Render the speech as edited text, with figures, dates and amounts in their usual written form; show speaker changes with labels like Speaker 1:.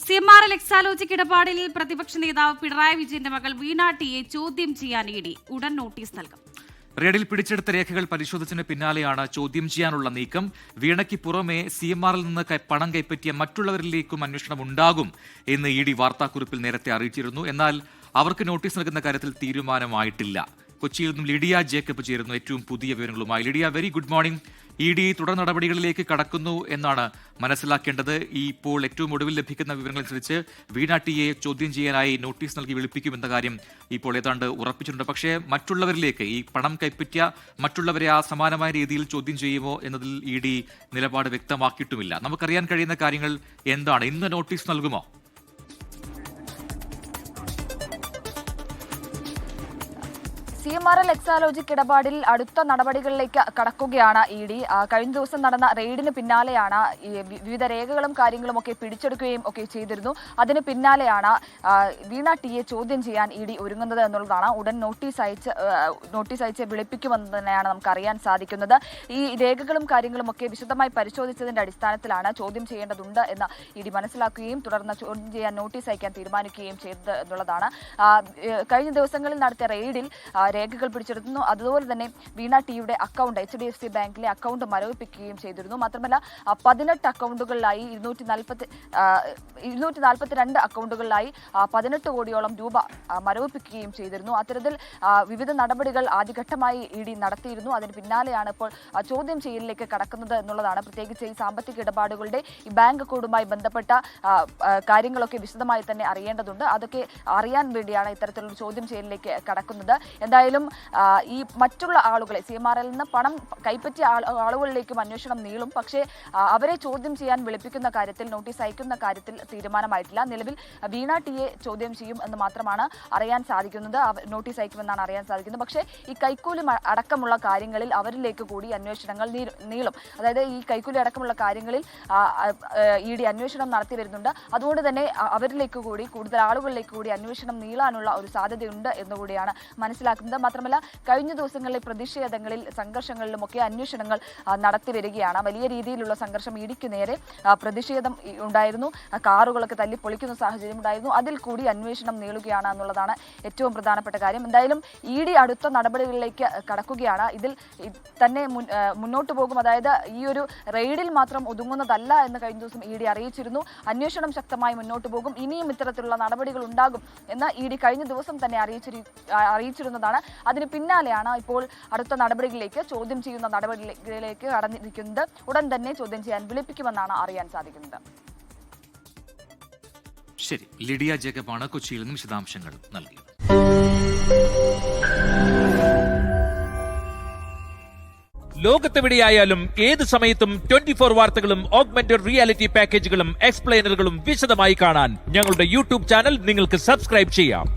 Speaker 1: CMRL Exalogic ഇടപാടിൽ പ്രതിപക്ഷ നേതാവ് പിണറായി വിജയന്റെ മകൾ വീണ ടിയെ ചോദ്യം ചെയ്യാൻ ഇഡി ഉടൻ നോട്ടീസ് നൽകും.
Speaker 2: റെയ്ഡിൽ പിടിച്ചെടുത്ത രേഖകൾ പരിശോധിച്ചതിന് പിന്നാലെയാണ് ചോദ്യം ചെയ്യാനുള്ള നീക്കം. വീണയ്ക്ക് പുറമെ CMRൽ നിന്ന് പണം കൈപ്പറ്റിയ മറ്റുള്ളവരിലേക്കും അന്വേഷണം ഉണ്ടാകും എന്ന് ഇഡി വാർത്താക്കുറിപ്പിൽ നേരത്തെ അറിയിച്ചിരുന്നു. എന്നാൽ അവർക്ക് നോട്ടീസ് നൽകുന്ന കാര്യത്തിൽ തീരുമാനമായിട്ടില്ല. കൊച്ചിയിൽ നിന്നും ലിഡിയ ജേക്കബ് ചേരുന്നു ഏറ്റവും പുതിയ വിവരങ്ങളുമായി. Lydia, very good morning. ED തുടർ നടപടികളിലേക്ക് കടക്കുന്നു എന്നാണ് മനസ്സിലാക്കേണ്ടത്. ഇപ്പോൾ ഏറ്റവും ഒടുവിൽ ലഭിക്കുന്ന വിവരങ്ങളനുസരിച്ച് വീണ ടിയെ ചോദ്യം ചെയ്യാനായി നോട്ടീസ് നൽകി വിളിപ്പിക്കുമെന്ന കാര്യം ഇപ്പോൾ ഏതാണ്ട് ഉറപ്പിച്ചിട്ടുണ്ട്. പക്ഷേ മറ്റുള്ളവരിലേക്ക് ഈ പണം കൈപ്പറ്റിയ മറ്റുള്ളവരെ ആ സമാനമായ രീതിയിൽ ചോദ്യം ചെയ്യുമോ എന്നതിൽ ഇഡി നിലപാട് വ്യക്തമാക്കിയിട്ടുമില്ല. നമുക്കറിയാൻ കഴിയുന്ന കാര്യങ്ങൾ എന്താണ്? ഇന്ന് നോട്ടീസ് നൽകുമോ?
Speaker 3: CMRL എക്സാലോജിക് ഇടപാടിൽ അടുത്ത നടപടികളിലേക്ക് കടക്കുകയാണ് ഇഡി. കഴിഞ്ഞ ദിവസം നടന്ന റെയ്ഡിന് പിന്നാലെയാണ് വിവിധ രേഖകളും കാര്യങ്ങളും ഒക്കെ പിടിച്ചെടുക്കുകയും ഒക്കെ ചെയ്തിരുന്നു. അതിന് പിന്നാലെയാണ് വീണ ടിയെ ചോദ്യം ചെയ്യാൻ ഇഡി ഒരുങ്ങുന്നത് എന്നുള്ളതാണ്. ഉടൻ നോട്ടീസ് അയച്ച് വിളിപ്പിക്കുമെന്ന് തന്നെയാണ് നമുക്ക് അറിയാൻ സാധിക്കുന്നത്. ഈ രേഖകളും കാര്യങ്ങളും ഒക്കെ വിശദമായി പരിശോധിച്ചതിന്റെ അടിസ്ഥാനത്തിലാണ് ചോദ്യം ചെയ്യേണ്ടതുണ്ട് എന്ന് ഇഡി മനസ്സിലാക്കുകയും തുടർന്ന് ചോദ്യം ചെയ്യാൻ നോട്ടീസ് അയക്കാൻ തീരുമാനിക്കുകയും ചെയ്തത് എന്നുള്ളതാണ്. കഴിഞ്ഞ ദിവസങ്ങളിൽ നടത്തിയ റെയ്ഡിൽ രേഖകൾ പിടിച്ചെടുക്കുന്നു. അതുപോലെ തന്നെ വീണ ടിയുടെ അക്കൗണ്ട് HDFC ബാങ്കിലെ അക്കൗണ്ട് മരവിപ്പിക്കുകയും ചെയ്തിരുന്നു. മാത്രമല്ല 18 അക്കൗണ്ടുകളിലായി 242 അക്കൗണ്ടുകളിലായി 18 കോടിയോളം രൂപ മരവിപ്പിക്കുകയും ചെയ്തിരുന്നു. അത്തരത്തിൽ വിവിധ നടപടികൾ ആദ്യഘട്ടമായി ഇഡി നടത്തിയിരുന്നു. അതിന് പിന്നാലെയാണ് ഇപ്പോൾ ചോദ്യം ചെയ്യലിലേക്ക് കടക്കുന്നത് എന്നുള്ളതാണ്. പ്രത്യേകിച്ച് ഈ സാമ്പത്തിക ഇടപാടുകളുടെ ഈ ബാങ്ക് അക്കൗണ്ടുമായി ബന്ധപ്പെട്ട കാര്യങ്ങളൊക്കെ വിശദമായി തന്നെ അറിയേണ്ടതുണ്ട്. അതൊക്കെ അറിയാൻ വേണ്ടിയാണ് ഇത്തരത്തിലുള്ള ചോദ്യം ചെയ്യലിലേക്ക് കടക്കുന്നത്. എന്തായാലും ഈ മറ്റുള്ള ആളുകളെ CMRL നിന്ന് പണം കൈപ്പറ്റിയ ആളുകളിലേക്കും അന്വേഷണം നീളും. പക്ഷേ അവരെ ചോദ്യം ചെയ്യാൻ വിളിപ്പിക്കുന്ന കാര്യത്തിൽ, നോട്ടീസ് അയക്കുന്ന കാര്യത്തിൽ തീരുമാനമായിട്ടില്ല. നിലവിൽ വീണ ടിയെ ചോദ്യം ചെയ്യും എന്ന് മാത്രമാണ് അറിയാൻ സാധിക്കുന്നത്. നോട്ടീസ് അയക്കുമെന്നാണ് അറിയാൻ സാധിക്കുന്നത്. പക്ഷേ ഈ കൈക്കൂലി അടക്കമുള്ള കാര്യങ്ങളിൽ അവരിലേക്ക് കൂടി അന്വേഷണങ്ങൾ നീളും. അതായത് ഈ കൈക്കൂലി അടക്കമുള്ള കാര്യങ്ങളിൽ ഇഡി അന്വേഷണം നടത്തി വരുന്നുണ്ട്. അതുകൊണ്ട് തന്നെ അവരിലേക്ക് കൂടി, കൂടുതൽ ആളുകളിലേക്ക് കൂടി അന്വേഷണം നീളാനുള്ള ഒരു സാധ്യതയുണ്ട് എന്നുകൂടിയാണ് മനസ്സിലാക്കുന്നത്. മാത്രമല്ല കഴിഞ്ഞ ദിവസങ്ങളിലെ പ്രതിഷേധങ്ങളിൽ, സംഘർഷങ്ങളിലുമൊക്കെ അന്വേഷണങ്ങൾ നടത്തി വരികയാണ്. വലിയ രീതിയിലുള്ള സംഘർഷം ഇടിക്ക് നേരെ പ്രതിഷേധം ഉണ്ടായിരുന്നു. കാറുകളൊക്കെ തല്ലി പൊളിക്കുന്ന സാഹചര്യം ഉണ്ടായിരുന്നു. അതിൽ കൂടി അന്വേഷണം നീളുകയാണ് എന്നുള്ളതാണ് ഏറ്റവും പ്രധാനപ്പെട്ട കാര്യം. എന്തായാലും ഇഡി അടുത്ത നടപടികളിലേക്ക് കടക്കുകയാണ്. ഇതിൽ തന്നെ മുന്നോട്ട് പോകും. അതായത് ഈ ഒരു റെയ്ഡിൽ മാത്രം ഒതുങ്ങുന്നതല്ല എന്ന് കഴിഞ്ഞ ദിവസം ഇഡി അറിയിച്ചിരുന്നു. അന്വേഷണം ശക്തമായി മുന്നോട്ട് പോകും. ഇനിയും ഇത്തരത്തിലുള്ള നടപടികൾ ഉണ്ടാകും എന്ന് ഇഡി കഴിഞ്ഞ ദിവസം തന്നെ അറിയിച്ചിരുന്നതാണ്. അതിന് പിന്നാലെയാണ് ഇപ്പോൾ അടുത്ത നടപടികളിലേക്ക്, ചോദ്യം ചെയ്യുന്ന നടപടികളിലേക്ക് കടന്നിരിക്കുന്നത്. ഉടൻ തന്നെ ചോദ്യം ചെയ്യാൻ വിളിപ്പിക്കുമെന്നാണ് അറിയാൻ സാധിക്കുന്നത്.
Speaker 2: ശരി, ലിഡിയ ജേക്കബാണ് കൊച്ചിയിൽ നിന്നും വിശദാംശങ്ങൾ നൽകിയത്.
Speaker 4: ലോകത്തെവിടെയായാലും ഏത് സമയത്തും 24 വാർത്തകളും ഓഗ്മെന്റഡ് റിയാലിറ്റി പാക്കേജുകളും എക്സ്പ്ലെയിനറുകളും വിശദമായി കാണാൻ ഞങ്ങളുടെ YouTube ചാനൽ നിങ്ങൾക്ക് സബ്സ്ക്രൈബ് ചെയ്യാം.